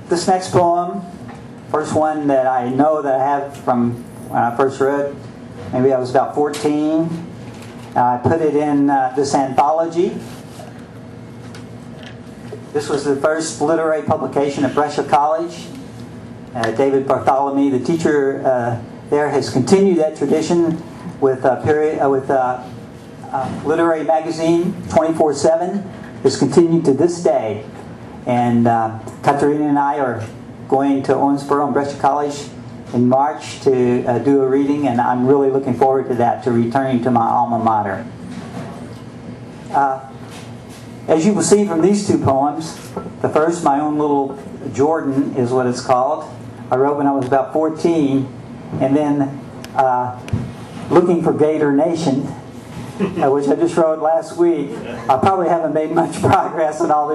This next poem, first one that I know that I have from when I first wrote, maybe I was about 14. I put it in this anthology. This was the first literary publication at Brescia College. David Bartholomew, the teacher there, has continued that tradition with literary magazine 24/7. It's continued to this day. And Katerina and I are going to Owensboro and Brescia College in March to do a reading, and I'm really looking forward to that, to returning to my alma mater. As you will see from these two poems, the first, My Own Little Jordan, is what it's called. I wrote when I was about 14, and then Looking for Gator Nation, which I just wrote last week. I probably haven't made much progress in all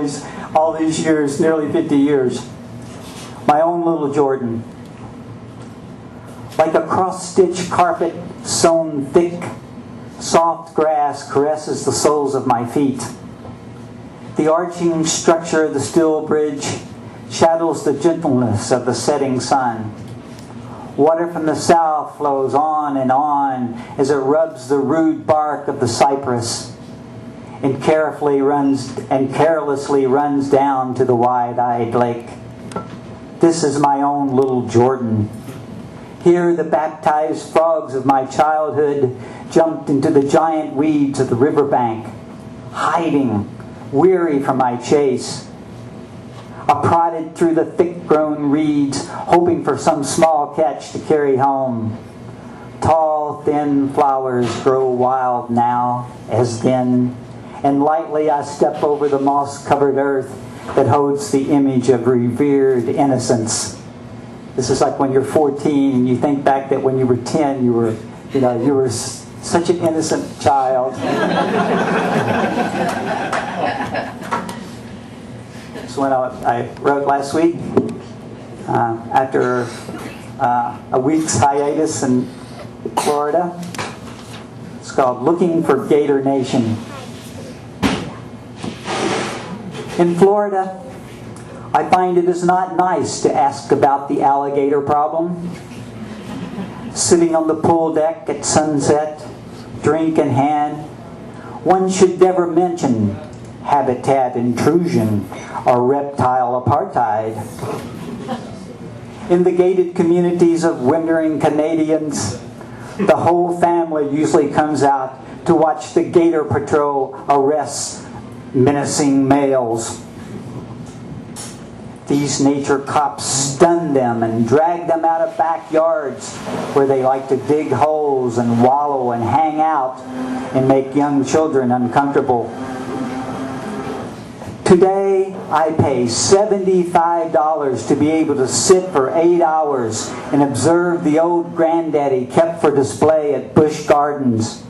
these years, nearly 50 years. My Own Little Jordan. Like a cross-stitched carpet sewn thick, soft grass caresses the soles of my feet. The arching structure of the steel bridge shadows the gentleness of the setting sun. Water from the south flows on as it rubs the rude bark of the cypress and carelessly runs down to the wide-eyed lake. This is my own little Jordan. Here the baptized frogs of my childhood jumped into the giant weeds of the riverbank, hiding, weary from my chase. I prodded through the thick-grown reeds, hoping for some small catch to carry home. Tall, thin flowers grow wild now, as then, and lightly I step over the moss-covered earth that holds the image of revered innocence. This is like when you're 14 and you think back that when you were 10, you were such an innocent child. That's what I wrote last week after a week's hiatus in Florida. It's called Looking for Gator Nation. In Florida, I find it is not nice to ask about the alligator problem. Sitting on the pool deck at sunset, drink in hand, one should never mention habitat intrusion or reptile apartheid. In the gated communities of wintering Canadians, the whole family usually comes out to watch the Gator Patrol arrest menacing males. These nature cops stun them and drag them out of backyards where they like to dig holes and wallow and hang out and make young children uncomfortable. Today, I pay $75 to be able to sit for 8 hours and observe the old granddaddy kept for display at Busch Gardens.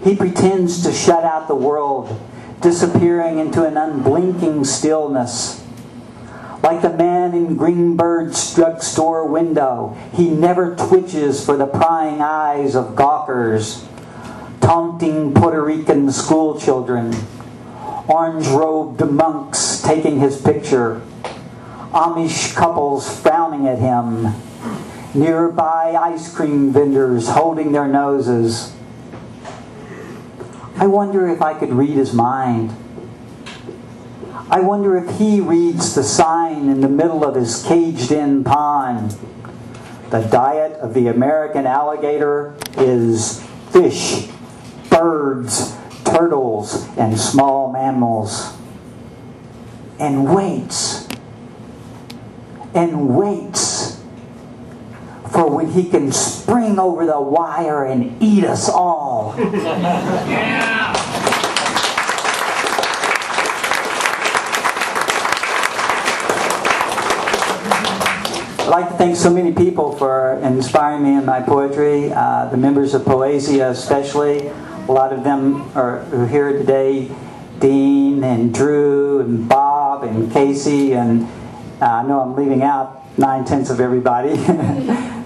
He pretends to shut out the world, disappearing into an unblinking stillness. Like the man in Greenbird's drugstore window, he never twitches for the prying eyes of gawkers, taunting Puerto Rican school children, orange-robed monks taking his picture, Amish couples frowning at him, nearby ice cream vendors holding their noses. I wonder if I could read his mind. I wonder if he reads the sign in the middle of his caged-in pond. The diet of the American alligator is fish, birds, turtles, and small mammals. And waits for when he can spring over the wire and eat us all. Yeah. I'd like to thank so many people for inspiring me in my poetry, the members of Poesia especially. A lot of them are here today, Dean and Drew and Bob and Casey, and I know I'm leaving out 9/10 of everybody.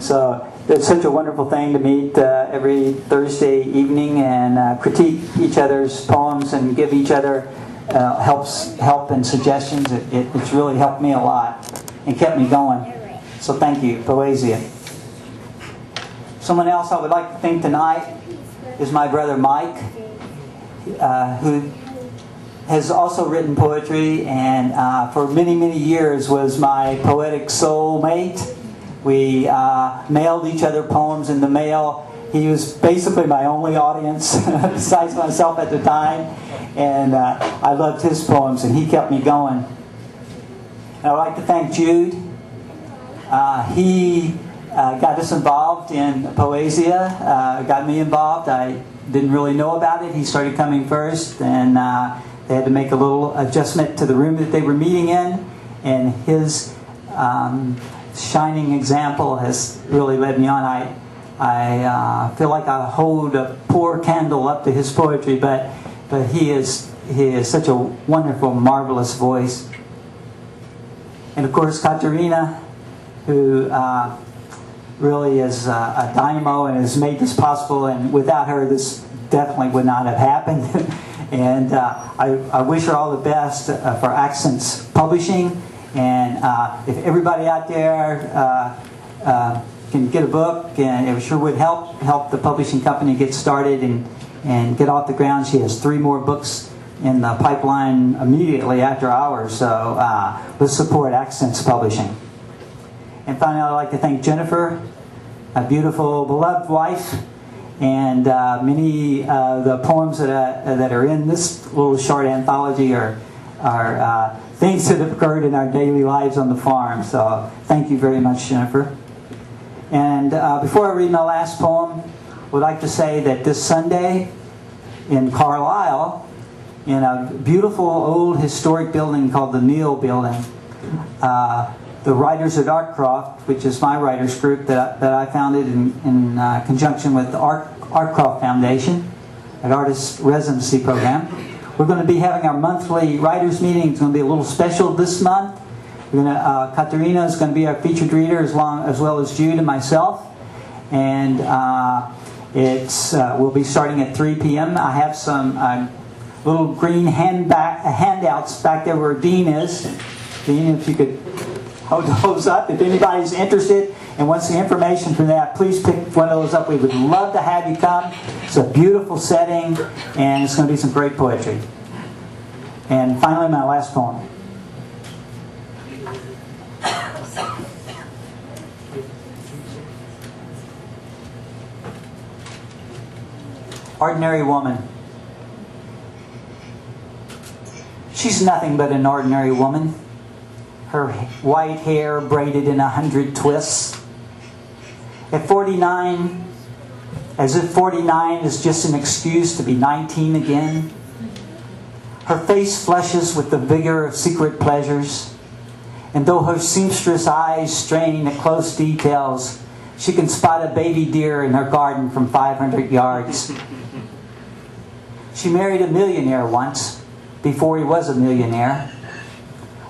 So it's such a wonderful thing to meet every Thursday evening and critique each other's poems and give each other help and suggestions. It's really helped me a lot and kept me going. So thank you, Poesia. Someone else I would like to thank tonight is my brother Mike, who has also written poetry and for many, many years was my poetic soulmate. We mailed each other poems in the mail. He was basically my only audience besides myself at the time. And I loved his poems and he kept me going. And I'd like to thank Jude. He got us involved in Poesia, got me involved. I didn't really know about it. He started coming first, and they had to make a little adjustment to the room that they were meeting in. And his shining example has really led me on. I feel like I hold a poor candle up to his poetry, but he is such a wonderful, marvelous voice. And of course, Katerina, who really is a dynamo and has made this possible, and without her this definitely would not have happened. And I wish her all the best for Accents Publishing, and if everybody out there can get a book, and it sure would help the publishing company get started and get off the ground. She has 3 more books in the pipeline immediately after ours, so let's support Accents Publishing. And finally, I'd like to thank Jennifer, a beautiful, beloved wife, and many of the poems that are in this little short anthology are things that have occurred in our daily lives on the farm. So thank you very much, Jennifer. And before I read my last poem, I would like to say that this Sunday in Carlisle, in a beautiful old historic building called the Neal Building, the Writers at Artcroft, which is my writers group that I founded in conjunction with the Artcroft Foundation, an artist residency program. We're going to be having our monthly writers meeting. It's going to be a little special this month. Katerina is going to be our featured reader as well as Jude and myself. And we'll be starting at 3 p.m. I have some little green handouts back there where Dean is. Dean, if you could hold those up. If anybody's interested and wants the information from that, please pick one of those up. We would love to have you come. It's a beautiful setting, and it's going to be some great poetry. And finally, my last poem. Ordinary woman. She's nothing but an ordinary woman. Her white hair braided in 100 twists. At 49, as if 49 is just an excuse to be 19 again. Her face flushes with the vigor of secret pleasures. And though her seamstress eyes strain at close details, she can spot a baby deer in her garden from 500 yards. She married a millionaire once, before he was a millionaire.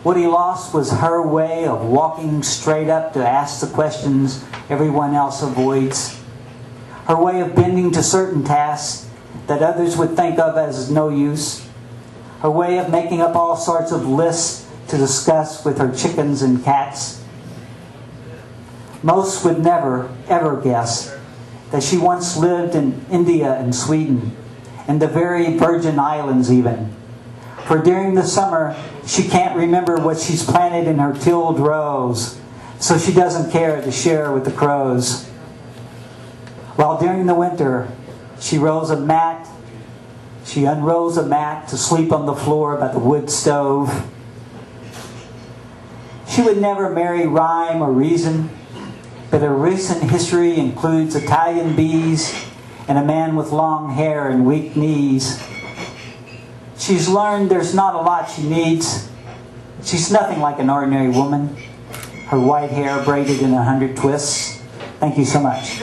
What he lost was her way of walking straight up to ask the questions everyone else avoids. Her way of bending to certain tasks that others would think of as no use. Her way of making up all sorts of lists to discuss with her chickens and cats. Most would never, ever guess that she once lived in India and Sweden, and the very Virgin Islands even. For during the summer, she can't remember what she's planted in her tilled rows, so she doesn't care to share with the crows. While during the winter, she unrolls a mat to sleep on the floor by the wood stove. She would never marry rhyme or reason, but her recent history includes Italian bees and a man with long hair and weak knees. She's learned there's not a lot she needs. She's nothing like an ordinary woman. Her white hair braided in 100 twists. Thank you so much.